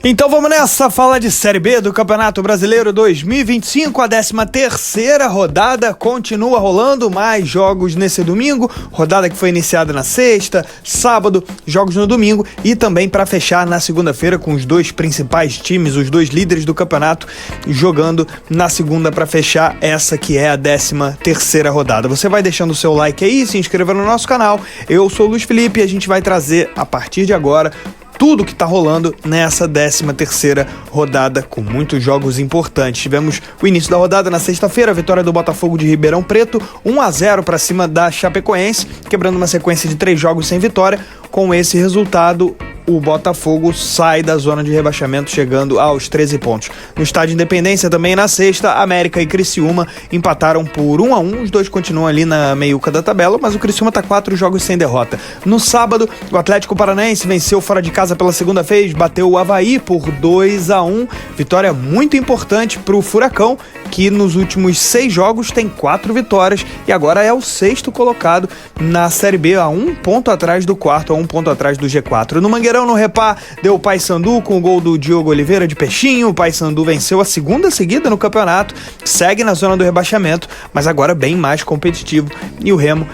Então vamos nessa, falar de Série B do Campeonato Brasileiro 2025, a 13ª rodada continua rolando, mais jogos nesse domingo, rodada que foi iniciada na sexta, sábado, jogos no domingo e também para fechar na segunda-feira com os dois principais times, os dois líderes do campeonato jogando na segunda para fechar essa que é a 13ª rodada. Você vai deixando o seu like aí, se inscreva no nosso canal, eu sou o Luiz Felipe e a gente vai trazer a partir de agora tudo que está rolando nessa 13ª rodada, com muitos jogos importantes. Tivemos o início da rodada na sexta-feira, a vitória do Botafogo de Ribeirão Preto, 1-0 para cima da Chapecoense, quebrando uma sequência de 3 jogos sem vitória. Com esse resultado, o Botafogo sai da zona de rebaixamento, chegando aos 13 pontos. No Estádio Independência, também na sexta, América e Criciúma empataram por 1-1. Os dois continuam ali na meiuca da tabela, mas o Criciúma está 4 jogos sem derrota. No sábado, o Atlético Paranaense venceu fora de casa pela segunda vez, bateu o Avaí por 2-1. Vitória muito importante para o Furacão, que nos últimos 6 jogos tem 4 vitórias e agora é o 6º colocado na Série B, a 1 ponto atrás do quarto, a 1 ponto atrás do G4. No Mangueirão, no Repá, deu o Paysandu com o gol do Diogo Oliveira de peixinho. O Paysandu venceu a segunda seguida no campeonato, segue na zona do rebaixamento, mas agora bem mais competitivo, e o Remo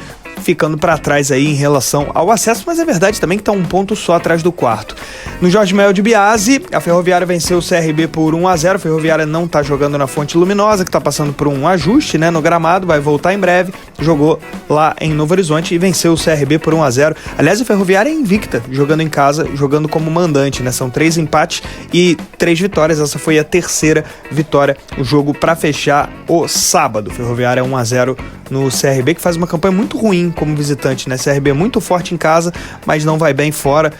ficando para trás aí em relação ao acesso, mas é verdade também que está 1 ponto só atrás do quarto. No Jorge Mel de Biase, a Ferroviária venceu o CRB por 1-0. A Ferroviária não está jogando na Fonte Luminosa, que está passando por um ajuste, no gramado, vai voltar em breve. Jogou lá em Novo Horizonte e venceu o CRB por 1-0. Aliás, a Ferroviária é invicta, jogando em casa, jogando como mandante, São 3 empates e 3 vitórias. Essa foi a 3ª vitória, o jogo para fechar o sábado. Ferroviária 1-0 no CRB, que faz uma campanha muito ruim como visitante, CRB é muito forte em casa, mas não vai bem fora.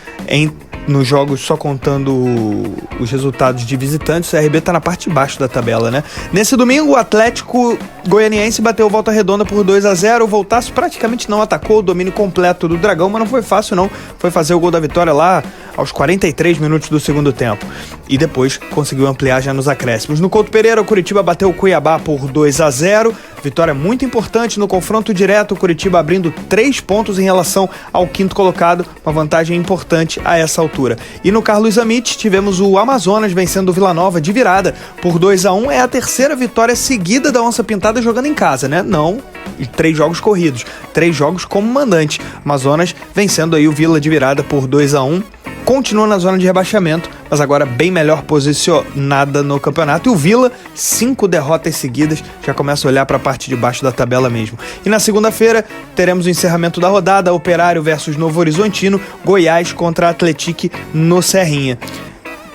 Nos jogos, só contando os resultados de visitantes, o CRB está na parte de baixo da tabela, Nesse domingo, o Atlético Goianiense bateu Volta Redonda por 2-0. O Voltaço praticamente não atacou, o domínio completo do Dragão, mas não foi fácil não. Foi fazer o gol da vitória lá aos 43 minutos do segundo tempo. E depois conseguiu ampliar já nos acréscimos. No Couto Pereira, o Curitiba bateu o Cuiabá por 2-0. Vitória muito importante no confronto direto, o Curitiba abrindo 3 pontos em relação ao 5º colocado, uma vantagem importante a essa altura. E no Carlos Amit, tivemos o Amazonas vencendo o Vila Nova de virada por 2-1. É a 3ª vitória seguida da Onça Pintada jogando em casa, Não, 3 jogos corridos, 3 jogos como mandante. Amazonas vencendo aí o Vila de virada por 2-1. Continua na zona de rebaixamento, mas agora bem melhor posicionada no campeonato. E o Vila, 5 derrotas seguidas, já começa a olhar para a parte de baixo da tabela mesmo. E na segunda-feira teremos o encerramento da rodada, Operário versus Novo Horizontino, Goiás contra Atlético no Serrinha.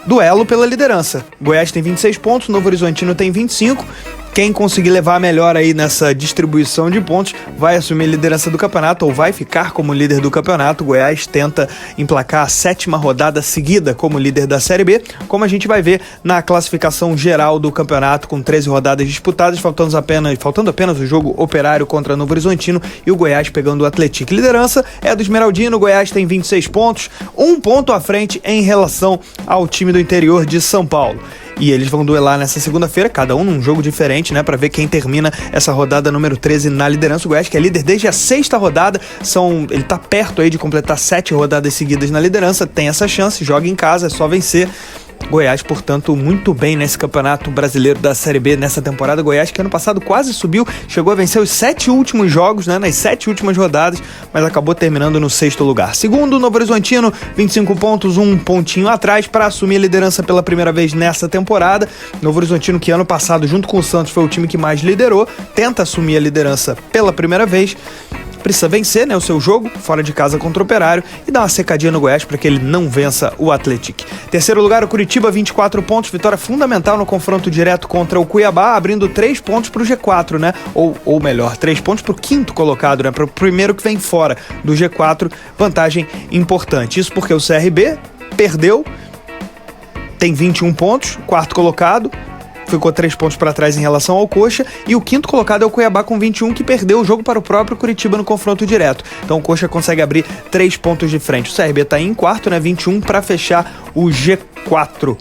Duelo pela liderança. Goiás tem 26 pontos, Novo Horizontino tem 25. Quem conseguir levar melhor aí nessa distribuição de pontos vai assumir a liderança do campeonato ou vai ficar como líder do campeonato. O Goiás tenta emplacar a 7ª rodada seguida como líder da Série B, como a gente vai ver na classificação geral do campeonato, com 13 rodadas disputadas, faltando apenas o jogo Operário contra Novo Horizontino e o Goiás pegando o Atlético. Liderança é do Esmeraldino, o Goiás tem 26 pontos, 1 ponto à frente em relação ao time do interior de São Paulo. E eles vão duelar nessa segunda-feira, cada um num jogo diferente, para ver quem termina essa rodada número 13 na liderança. O Goiás, que é líder desde a 6ª rodada, ele tá perto aí de completar 7 rodadas seguidas na liderança, tem essa chance, joga em casa, é só vencer. Goiás, portanto, muito bem nesse campeonato brasileiro da Série B nessa temporada. Goiás, que ano passado quase subiu, chegou a vencer os 7 últimos jogos, nas 7 últimas rodadas, mas acabou terminando no 6º lugar. Segundo, Novo Horizontino, 25 pontos, 1 pontinho atrás para assumir a liderança pela primeira vez nessa temporada. Novo Horizontino, que ano passado, junto com o Santos, foi o time que mais liderou, tenta assumir a liderança pela primeira vez. Precisa vencer, o seu jogo, fora de casa contra o Operário, e dar uma secadinha no Goiás para que ele não vença o Atlético. Terceiro lugar, o Curitiba, 24 pontos, vitória fundamental no confronto direto contra o Cuiabá, abrindo 3 pontos para o G4, Ou melhor, 3 pontos para o 5º colocado, para o primeiro que vem fora do G4, vantagem importante. Isso porque o CRB perdeu, tem 21 pontos, 4º colocado, ficou 3 pontos para trás em relação ao Coxa, e o 5º colocado é o Cuiabá com 21, que perdeu o jogo para o próprio Curitiba no confronto direto. Então o Coxa consegue abrir 3 pontos de frente. O CRB está em quarto, 21, para fechar o G4,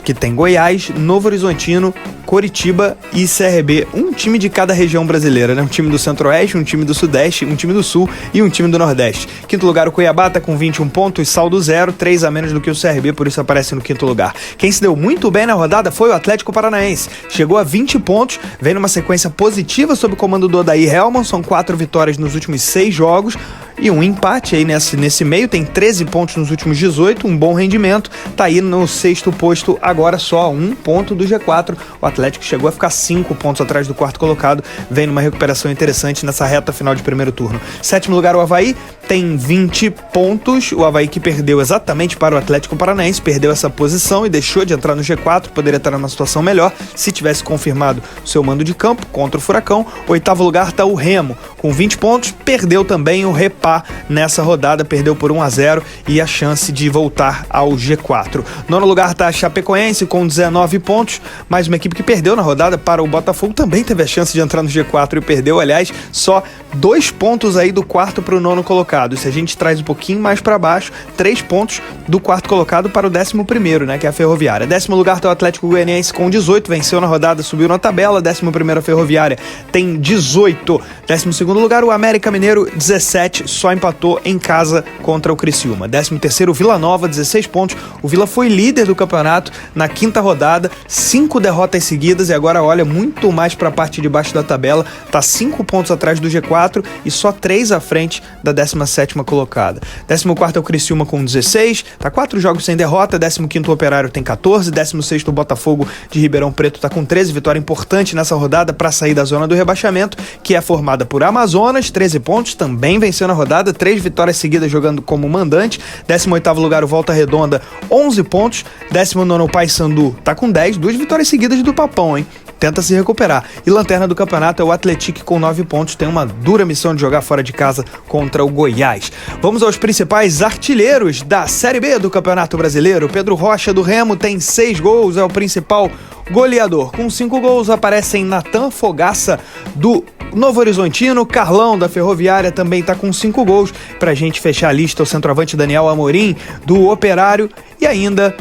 que tem Goiás, Novo Horizontino, Coritiba e CRB, um time de cada região brasileira, né? Um time do Centro-Oeste, um time do Sudeste, um time do Sul e um time do Nordeste. Quinto lugar, o Cuiabá tá com 21 pontos, saldo 0, 3 a menos do que o CRB, por isso aparece no quinto lugar. Quem se deu muito bem na rodada foi o Atlético Paranaense. Chegou a 20 pontos, vem numa sequência positiva sob o comando do Odair Hellmann, são 4 vitórias nos últimos 6 jogos. E um empate aí nesse meio, tem 13 pontos nos últimos 18, um bom rendimento, tá aí no sexto posto, agora só 1 ponto do G4. O Atlético chegou a ficar 5 pontos atrás do quarto colocado, vem numa recuperação interessante nessa reta final de primeiro turno. Sétimo lugar, o Avaí, tem 20 pontos, o Avaí que perdeu exatamente para o Atlético Paranaense, perdeu essa posição e deixou de entrar no G4, poderia estar numa situação melhor se tivesse confirmado o seu mando de campo contra o Furacão. Oitavo lugar tá o Remo, com 20 pontos, perdeu também o Repá nessa rodada, perdeu por 1-0 e a chance de voltar ao G4. Nono lugar tá a Chapecoense com 19 pontos, mais uma equipe que perdeu na rodada para o Botafogo, também teve a chance de entrar no G4 e perdeu, aliás, só 2 pontos aí do quarto para o nono colocado. Se a gente traz um pouquinho mais para baixo, 3 pontos do quarto colocado para o 11º, né, que é a Ferroviária. Décimo lugar tá o Atlético Goianiense com 18, venceu na rodada, subiu na tabela. 11º a Ferroviária tem 18. 12º lugar o América Mineiro, 17, só empatou em casa contra o Criciúma. 13º o Vila Nova, 16 pontos. O Vila foi líder do campeonato na quinta rodada, 5 derrotas seguidas e agora olha muito mais para a parte de baixo da tabela, tá 5 pontos atrás do G4 e só 3 à frente da 17ª colocada. 14º é o Criciúma com 16, tá 4 jogos sem derrota. 15º o Operário tem 14, 16º o Botafogo de Ribeirão Preto tá com 13, vitória importante nessa rodada para sair da zona do rebaixamento, que é formada por Amazonas, 13 pontos, também venceu na rodada, 3 vitórias seguidas jogando como mandante. 18º lugar o Volta Redonda, 11 pontos. 19º o Paysandu tá com 10, 2 vitórias seguidas do Papão, hein? Tenta se recuperar. E lanterna do campeonato é o Atlético com 9 pontos, tem uma dura missão de jogar fora de casa contra o Goiás. Vamos aos principais artilheiros da Série B do Campeonato Brasileiro. Pedro Rocha do Remo tem 6 gols, é o principal goleador. Com 5 gols aparecem Natan Fogaça do Novo Horizontino, Carlão da Ferroviária também tá com 5 gols. Pra gente fechar a lista, o centroavante Daniel Amorim do Operário e ainda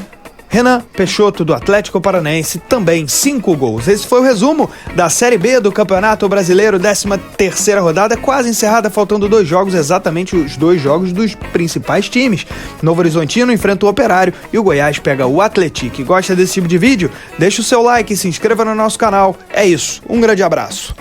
Renan Peixoto do Atlético Paranaense, também 5 gols. Esse foi o resumo da Série B do Campeonato Brasileiro, 13ª rodada, quase encerrada, faltando 2 jogos, exatamente os 2 jogos dos principais times. Novo Horizontino enfrenta o Operário e o Goiás pega o Atlético. Gosta desse tipo de vídeo? Deixa o seu like e se inscreva no nosso canal. É isso, um grande abraço.